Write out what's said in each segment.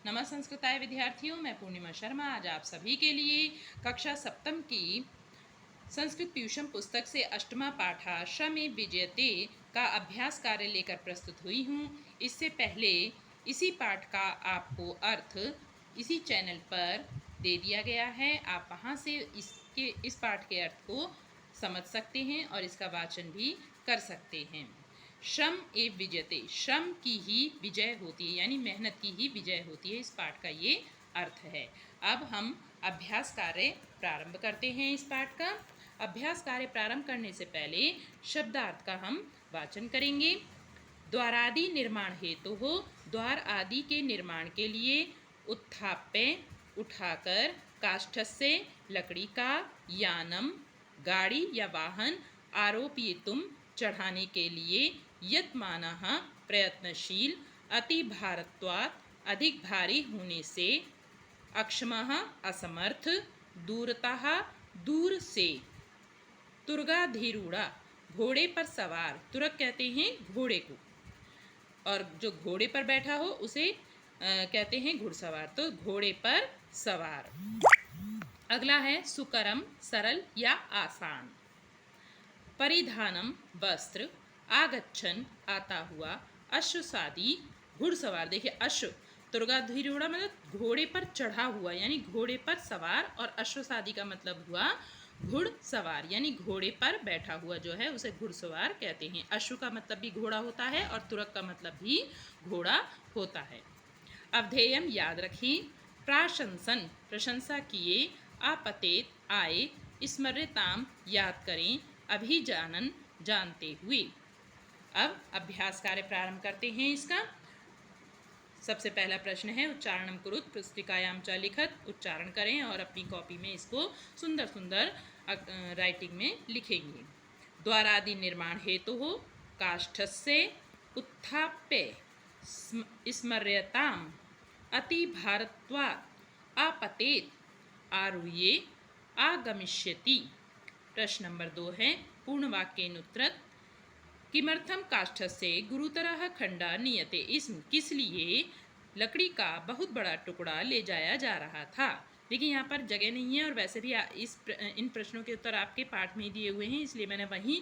नमः संस्कृताय विद्यार्थियों, मैं पूर्णिमा शर्मा आज आप सभी के लिए कक्षा सप्तम की संस्कृत ट्यूशन पुस्तक से अष्टमा पाठा शमे विजयते का अभ्यास कार्य लेकर प्रस्तुत हुई हूँ। इससे पहले इसी पाठ का आपको अर्थ इसी चैनल पर दे दिया गया है। आप वहाँ से इस पाठ के अर्थ को समझ सकते हैं और इसका वाचन भी कर सकते हैं। श्रम एव विजयते, श्रम की ही विजय होती है, यानी मेहनत की ही विजय होती है। इस पाठ का ये अर्थ है। अब हम अभ्यास कार्य प्रारंभ करते हैं। इस पाठ का अभ्यास कार्य प्रारंभ करने से पहले शब्दार्थ का हम वाचन करेंगे। द्वारादि निर्माण हेतु हो, द्वार आदि के निर्माण के लिए, उत्थाप्य उठाकर, काष्ठस्य लकड़ी का, यानम गाड़ी या वाहन, आरोपयितुम चढ़ाने के लिए, यत्मानः प्रयत्नशील, अति भारत्वात् अधिक भारी होने से, अक्षमः असमर्थ, दूरतः दूर से, तुर्गाधिरूढ़ा घोड़े पर सवार, तुरग कहते हैं घोड़े को, और जो घोड़े पर बैठा हो उसे कहते हैं घुड़सवार, तो घोड़े पर सवार। अगला है सुकरम सरल या आसान। परिधानम वस्त्र, आगच्छन आता हुआ, अश्वसादी घुड़सवार। देखिए अश्व तुर्गाधिरूढ़ा मतलब घोड़े पर चढ़ा हुआ, यानी घोड़े पर सवार, और अश्वसादी का मतलब हुआ घुड़सवार, यानी घोड़े पर बैठा हुआ जो है उसे घुड़सवार कहते हैं। अश्व का मतलब भी घोड़ा होता है और तुरग का मतलब भी घोड़ा होता है। अवधेयम याद रखिए, प्राशंसन प्रशंसा किए, आपतेत आए, स्मर्यताम याद करें, अभिजानन जानते हुए। अब अभ्यास कार्य प्रारंभ करते हैं इसका। सबसे पहला प्रश्न है उच्चारणम कुरुत पुस्तिकायाम च लिखत। उच्चारण करें और अपनी कॉपी में इसको सुंदर सुंदर राइटिंग में लिखेंगे। द्वारादि निर्माण हेतु हो, काष्ठस्य उत्थाप्य स्मर्यताम, अति भारत्वात् आपतेत आरुह्य आगमिष्यति। प्रश्न नंबर 2 है पूर्ण वाक्येनुत्तरत्। किमर्थम काष्ठस्य गुरुतरः खंडा नीयते स्म, किस लिए लकड़ी का बहुत बड़ा टुकड़ा ले जाया जा रहा था। देखिए यहाँ पर जगह नहीं है और वैसे भी इन प्रश्नों के उत्तर आपके पाठ में ही दिए हुए हैं, इसलिए मैंने वहीं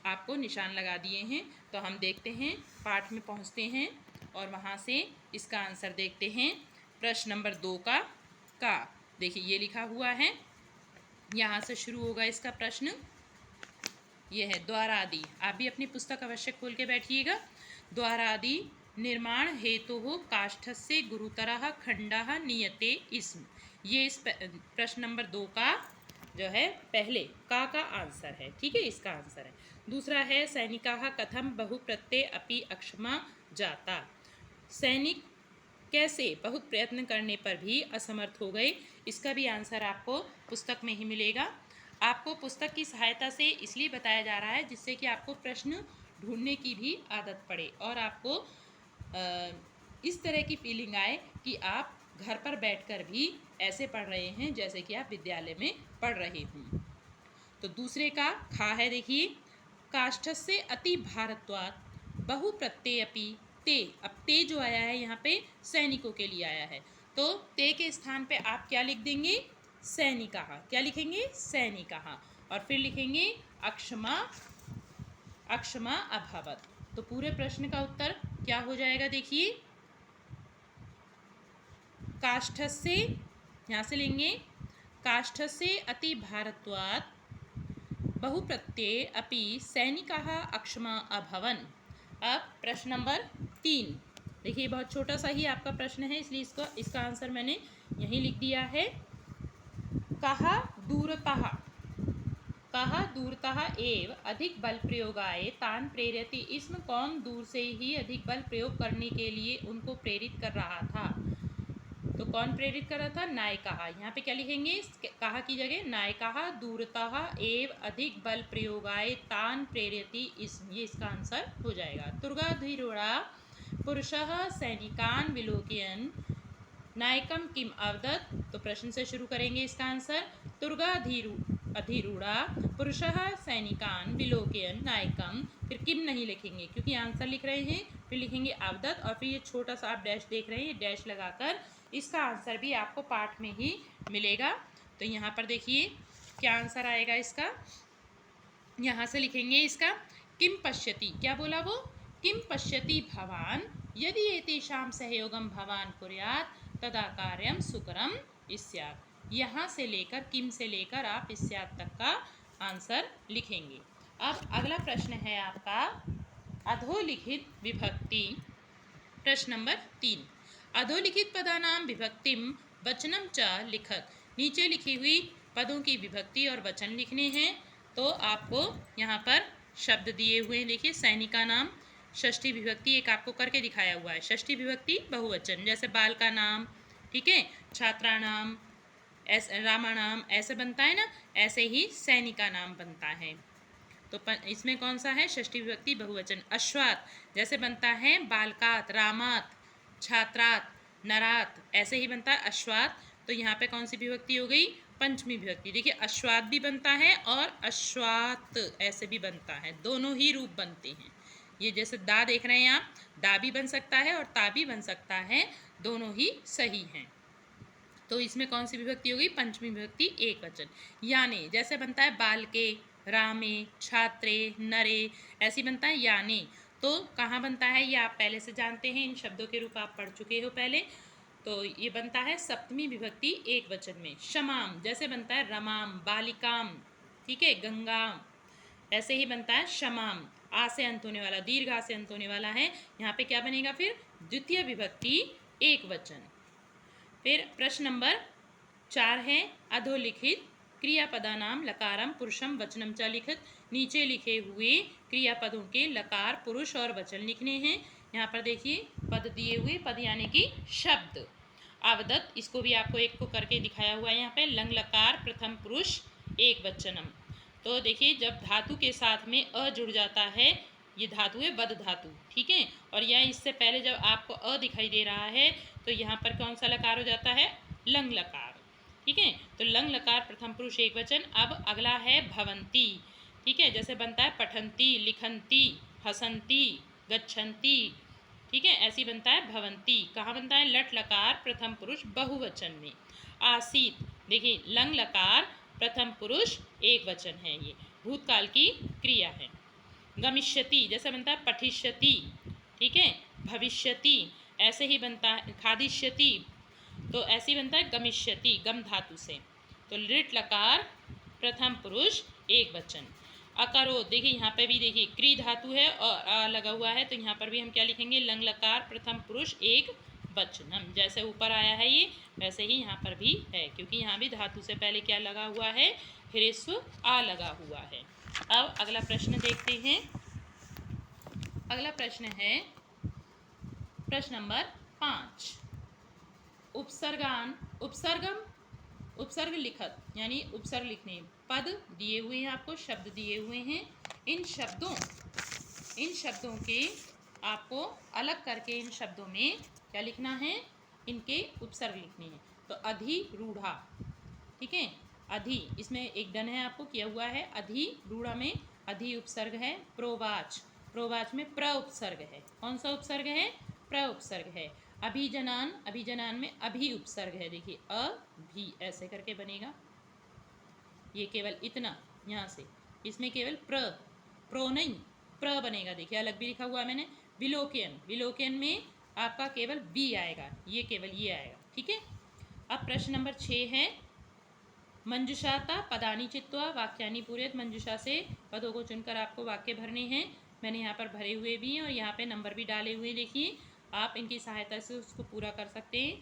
आपको निशान लगा दिए हैं। तो हम देखते हैं, पाठ में पहुँचते हैं और वहाँ से इसका आंसर देखते हैं। प्रश्न नंबर 2 का देखिए ये लिखा हुआ है, यहाँ से शुरू होगा इसका प्रश्न। यह है द्वारादि, आप भी अपनी पुस्तक अवश्य खोल के बैठिएगा। द्वारादि निर्माण हेतु हो, काष्ठस्य गुरुतरः खंडः नीयते स्म। ये इस प्रश्न नंबर 2 का जो है पहले का आंसर है। ठीक है, इसका आंसर है। दूसरा है सैनिकाः कथम बहुप्रत्यय अपि अक्षमा जाता। सैनिक कैसे बहुत प्रयत्न करने पर भी असमर्थ हो गए। इसका भी आंसर आपको पुस्तक में ही मिलेगा। आपको पुस्तक की सहायता से इसलिए बताया जा रहा है जिससे कि आपको प्रश्न ढूंढने की भी आदत पड़े और आपको इस तरह की फीलिंग आए कि आप घर पर बैठकर भी ऐसे पढ़ रहे हैं जैसे कि आप विद्यालय में पढ़ रहे हों। तो दूसरे का खा है, देखिए काष्ठस्य अति भारत्वात् बहु प्रत्ययपि ते। अब ते जो आया है यहाँ पे सैनिकों के लिए आया है, तो ते के स्थान पे आप क्या लिख देंगे, सैनिकाः। क्या लिखेंगे, सैनिकाः। और फिर लिखेंगे अक्षमा अक्षमा अभवत्। तो पूरे प्रश्न का उत्तर क्या हो जाएगा, देखिए काष्ठस्य, यहाँ से लेंगे काष्ठस्य अति भारत्वात् बहुप्रत्यय अपि सैनिकाः अक्षमा अभवन्। अब प्रश्न नंबर 3 देखिए, बहुत छोटा सा ही आपका प्रश्न है इसलिए इसका आंसर मैंने यहीं लिख दिया है। कहा दूरतः एव अधिक बल प्रयोगाय तान प्रेरयति, इसमें कौन दूर से ही अधिक बल प्रयोग करने के लिए उनको प्रेरित कर रहा था। तो कौन प्रेरित कर रहा था, नायकाः। यहाँ पे क्या लिखेंगे, कहा की जगह नायकाः दूरतः एव अधिक बल प्रयोगाय तान प्रेरयति, ये इसका आंसर हो जाएगा। तुर्गाधिरूढ़ा पुरुषः सैनिकान् विलोकयन् नायकम किम अवदत्। तो प्रश्न से शुरू करेंगे इसका आंसर। तुर्गाधिरूढ़ा पुरुषः सैनिकान् विलोकयन् नायकम, फिर किम नहीं लिखेंगे क्योंकि आंसर लिख रहे हैं, फिर लिखेंगे अवदत्त, और फिर ये छोटा सा आप डैश देख रहे हैं, ये डैश लगाकर इसका आंसर भी आपको पाठ में ही मिलेगा। तो यहाँ पर देखिए क्या आंसर आएगा इसका। यहाँ से लिखेंगे इसका किम पश्यति, क्या बोला वो, किम पश्यति भवान यदि एतेषां सहयोगम भवान कुर्यात् तदा कार्यम सुकरम स्यात्। यहाँ से लेकर किम से लेकर आप स्यात् तक का आंसर लिखेंगे। अब अगला प्रश्न है आपका अधोलिखित विभक्ति। प्रश्न नंबर 3, अधोलिखित पदानां विभक्तिम वचनम च लिखत। नीचे लिखी हुई पदों की विभक्ति और वचन लिखने हैं। तो आपको यहाँ पर शब्द दिए हुए हैं, देखिए सैनिका नाम षष्ठी विभक्ति एक आपको करके दिखाया हुआ है, षष्ठी विभक्ति बहुवचन, जैसे बाल का नाम, ठीक है, छात्रा नाम, ऐसे रामानाम ऐसे बनता है ना, ऐसे ही सैनिका नाम बनता है। तो इसमें कौन सा है, षष्ठी विभक्ति बहुवचन। अश्वात जैसे बनता है बालकात, रामात, छात्रात, नरात, ऐसे ही बनता है अश्वात। तो यहाँ पे कौन सी विभक्ति हो गई, पंचमी विभक्ति। देखिए अश्वात भी बनता है और अश्वात ऐसे भी बनता है, दोनों ही रूप बनते हैं। ये जैसे दा देख रहे हैं आप, दा भी बन सकता है और ता भी बन सकता है, दोनों ही सही हैं। तो इसमें कौन सी विभक्ति हो गई, पंचमी विभक्ति एक वचन। यानी जैसे बनता है बालके, रामे, छात्रे, नरे, ऐसी बनता है यानी। तो कहाँ बनता है ये आप पहले से जानते हैं, इन शब्दों के रूप आप पढ़ चुके हो पहले। तो ये बनता है सप्तमी विभक्ति एक वचन में। शमाम जैसे बनता है रमाम, बालिकाम, ठीक है, गंगाम, ऐसे ही बनता है शमाम, आ से अंत होने वाला, दीर्घ आ से अंत होने वाला है। यहाँ पे क्या बनेगा फिर, द्वितीय विभक्ति एक वचन। फिर प्रश्न नंबर 4 है अधोलिखित क्रियापदानाम लकारम पुरुषम वचनम च लिखित। नीचे लिखे हुए क्रियापदों के लकार, पुरुष और वचन लिखने हैं। यहाँ पर देखिए पद दिए हुए, पद यानी कि शब्द। अवदत्त, इसको भी आपको एक को करके दिखाया हुआ है यहाँ पे, लंग लकार प्रथम पुरुष एक वचनम। तो देखिए जब धातु के साथ में अ जुड़ जाता है, ये धातु है वद धातु, ठीक है, और यह इससे पहले जब आपको अ दिखाई दे रहा है तो यहाँ पर कौन सा लकार हो जाता है, लंग लकार, ठीक है। तो लंग लकार प्रथम पुरुष एक वचन। अब अगला है भवंती, ठीक है, जैसे बनता है पठंती, लिखंती, हसंती, गच्छन्ती, ठीक है, ऐसी बनता है भवंती। कहाँ बनता है, लट लकार प्रथम पुरुष बहुवचन में। आसीत, देखिए लंग लकार प्रथम पुरुष एक वचन है, ये भूतकाल की क्रिया है। गमिष्यति जैसे बनता है पठिष्यति, ठीक है, भविष्यति, ऐसे ही बनता है खादिष्यति, तो ऐसे बनता है गमिष्यति, गम धातु से। तो लिट लकार प्रथम पुरुष एक वचन। अकरोध, देखिए यहाँ पे भी देखिए क्री धातु है और अ लगा हुआ है, तो यहाँ पर भी हम क्या लिखेंगे, लंग लकार प्रथम पुरुष एक वचनम। जैसे ऊपर आया है ये, वैसे ही यहाँ पर भी है, क्योंकि यहाँ भी धातु से पहले क्या लगा हुआ है, ह्रस्व आ लगा हुआ है। अब अगला प्रश्न देखते हैं। अगला प्रश्न है प्रश्न नंबर 5, उपसर्ग लिखत, यानी उपसर्ग लिखने। पद दिए हुए हैं आपको, शब्द दिए हुए हैं। इन शब्दों के आपको अलग करके इन शब्दों में क्या लिखना है, इनके उपसर्ग लिखने हैं। तो अधिरूढ़ा, ठीक है, अधि इसमें एक डन है आपको किया हुआ है, अधिरूढ़ा में अधि उपसर्ग है। प्रोवाच, प्रोवाच में प्र उपसर्ग है। कौन सा उपसर्ग है, प्र उपसर्ग है। अभिजनान, अभिजनान में अभी उपसर्ग है, देखिए अभी ऐसे करके बनेगा, ये केवल इतना यहाँ से, इसमें केवल प्रो नहीं, प्र बनेगा, देखिए अलग भी लिखा हुआ है मैंने। विलोकयन, विलोकयन में आपका केवल बी आएगा, ये केवल ये आएगा, ठीक है। अब प्रश्न नंबर 6 है मंजुषाता पदानी चित्वा वाक्यानि पूरेत। मंजुषा से पदों को चुनकर आपको वाक्य भरने हैं। मैंने यहाँ पर भरे हुए भी हैं और यहाँ पे नंबर भी डाले हुए, देखिए आप इनकी सहायता से उसको पूरा कर सकते हैं।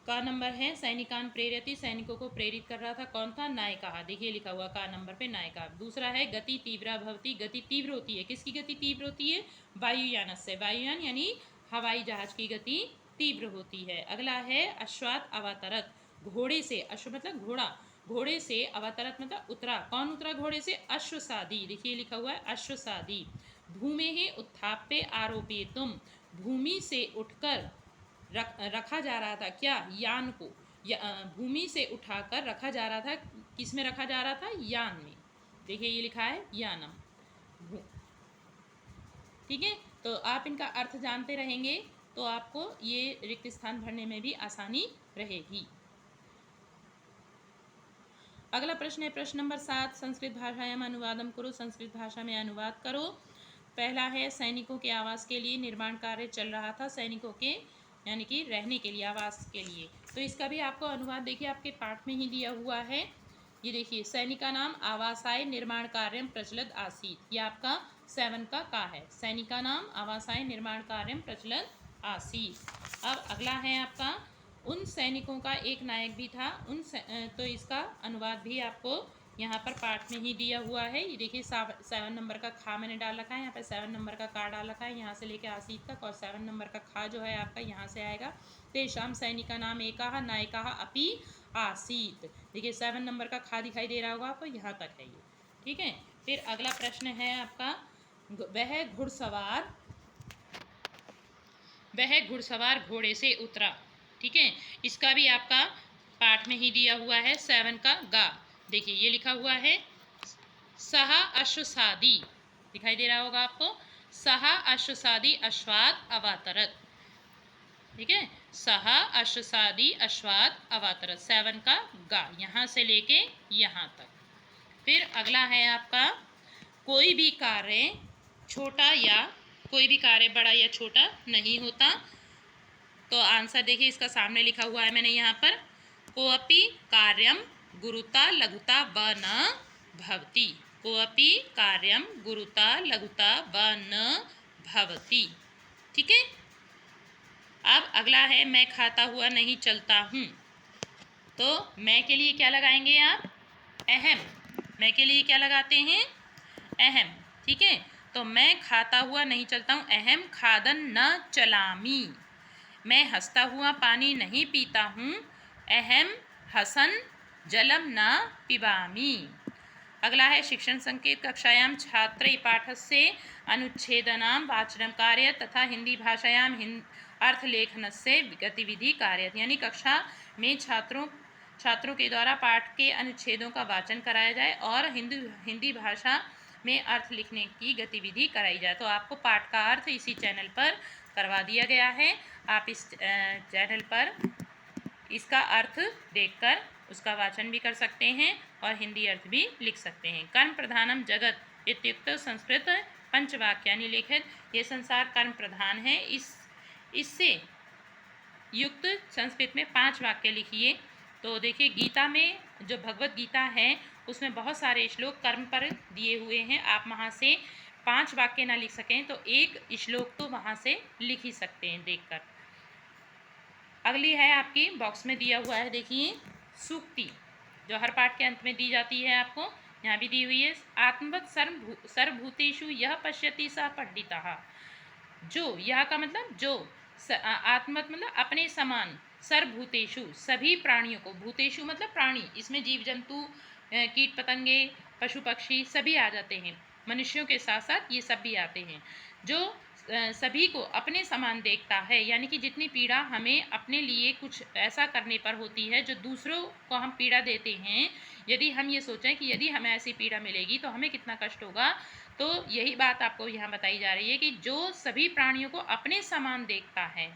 का नंबर है सैनिकान प्रेरयति, सैनिकों को प्रेरित कर रहा था, कौन था, नायिका, देखिए लिखा हुआ का नंबर पे नायिका। दूसरा है गति तीव्रा भवती, गति तीव्र होती है, किसकी गति तीव्र होती है, वायुयान से, वायुयान यानी हवाई जहाज की गति तीव्र होती है। अगला है अश्वात अवतरत, घोड़े से, अश्व मतलब घोड़ा, घोड़े से, अवतरत मतलब उतरा, कौन उतरा घोड़े से, अश्वसादी, देखिए लिखा हुआ है अश्वसादी। भूमे है उत्थाप्य आरोपितुम, भूमि से उठकर रखा जा रहा था, क्या, यान को, भूमि से उठाकर रखा जा रहा था, किस में रखा जा रहा था, यान में, देखिए ये लिखा है यानम, ठीक है। तो तो आप इनका अर्थ जानते रहेंगे तो आपको ये रिक्त स्थान भरने में भी आसानी रहेगी। अगला प्रश्न है प्रश्न नंबर 7, संस्कृत भाषायाम अनुवादम करो। संस्कृत भाषा में अनुवाद करो। पहला है सैनिकों के आवास के लिए निर्माण कार्य चल रहा था, सैनिकों के यानी कि रहने के लिए, आवास के लिए। तो इसका भी आपको अनुवाद देखिए आपके पाठ में ही दिया हुआ है। ये देखिए, सैनिका नाम आवासाय निर्माण कार्यम प्रचलित आसीत। ये आपका 7 का है। सैनिका नाम आवासाय निर्माण कार्यम प्रचलित आसीत। अब अगला है आपका उन सैनिकों का एक नायक भी था। तो इसका अनुवाद भी आपको यहाँ पर पाठ में ही दिया हुआ है। ये देखिए 7 नंबर का खा मैंने डाल रखा है, यहाँ पर 7 नंबर का का डाल रखा है, यहाँ से लेके आसीत तक। और 7 नंबर का खा जो है आपका यहाँ से आएगा। तेषाम सैनिका नाम एकाह नायकाह अपि आसीत। देखिए 7 नंबर का खा दिखाई दे रहा होगा आपको, यहाँ तक है ये। ठीक है। फिर अगला प्रश्न है आपका वह घुड़सवार घोड़े से उतरा। ठीक है। इसका भी आपका पाठ में ही दिया हुआ है 7 का गा। देखिए ये लिखा हुआ है सह अश्वसादी, दिखाई दे रहा होगा आपको। सह अश्वसादी अश्वाद अवातरत। ठीक है। सह अश्वसादी अश्वाद अवातरत, 7 का गा, यहाँ से लेके यहाँ तक। फिर अगला है आपका कोई भी कार्य छोटा या कोई भी कार्य बड़ा या छोटा नहीं होता। तो आंसर देखिए इसका सामने लिखा हुआ है मैंने यहाँ पर, कोऽपि कार्यम गुरुता लघुता व न भवति। कोऽपि कार्यम गुरुता लघुता व न भवति। ठीक है। अब अगला है मैं खाता हुआ नहीं चलता हूँ। तो मैं के लिए क्या लगाएंगे आप? अहम। मैं के लिए क्या लगाते हैं? अहम। ठीक है। तो मैं खाता हुआ नहीं चलता हूँ, अहम खादन न चलामी। मैं हंसता हुआ पानी नहीं पीता हूँ, अहम हसन जलम न पिबामी। अगला है शिक्षण संकेत कक्षायाम छात्र पाठस्य अनुच्छेदनाम वाचनम कार्य तथा हिंदी भाषायाम अर्थलेखनस्य गतिविधि कार्य। यानी कक्षा में छात्रों के द्वारा पाठ के अनुच्छेदों का वाचन कराया जाए और हिंदी भाषा में अर्थ लिखने की गतिविधि कराई जाए। तो आपको पाठ का अर्थ इसी चैनल पर करवा दिया गया है। आप इस चैनल पर इसका अर्थ देखकर उसका वाचन भी कर सकते हैं और हिंदी अर्थ भी लिख सकते हैं। कर्म प्रधानम जगत इत्युक्त संस्कृत पंचवाक्यानि लिखित। ये संसार कर्म प्रधान है, इससे युक्त संस्कृत में 5 वाक्य लिखिए। तो देखिए गीता में जो भगवत गीता है उसमें बहुत सारे श्लोक कर्म पर दिए हुए हैं। आप वहाँ से 5 वाक्य ना लिख सकें तो एक श्लोक तो वहाँ से लिख ही सकते हैं देखकर। अगली है आपकी बॉक्स में दिया हुआ है, देखिए सूक्ति जो हर पाठ के अंत में दी जाती है, आपको यहाँ भी दी हुई है। आत्मवत् सर्वभूतेषु यह पश्यति स पंडितः। जो, यह का मतलब जो, आत्मवत् मतलब अपने समान, सर्वभूतेषु सभी प्राणियों को, भूतेषु मतलब प्राणी, इसमें जीव जंतु कीट पतंगे पशु पक्षी सभी आ जाते हैं, मनुष्यों के साथ साथ ये सब भी आते हैं। जो सभी को अपने समान देखता है, यानी कि जितनी पीड़ा हमें अपने लिए कुछ ऐसा करने पर होती है जो दूसरों को हम पीड़ा देते हैं, यदि हम ये सोचें कि यदि हमें ऐसी पीड़ा मिलेगी तो हमें कितना कष्ट होगा, तो यही बात आपको यहाँ बताई जा रही है कि जो सभी प्राणियों को अपने समान देखता है,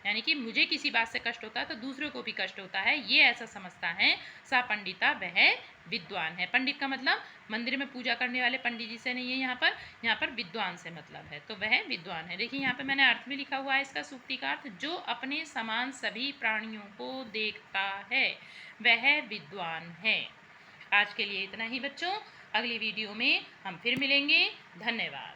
यानी कि मुझे किसी बात से कष्ट होता है तो दूसरों को भी कष्ट होता है, ये ऐसा समझता है, सा पंडिता वह विद्वान है। पंडित का मतलब मंदिर में पूजा करने वाले पंडित जी से नहीं है, यहाँ पर विद्वान से मतलब है, तो वह विद्वान है। देखिए यहाँ पे मैंने अर्थ भी लिखा हुआ है इसका सूक्ति का अर्थ, जो अपने समान सभी प्राणियों को देखता है वह विद्वान है। आज के लिए इतना ही बच्चों, अगली वीडियो में हम फिर मिलेंगे। धन्यवाद।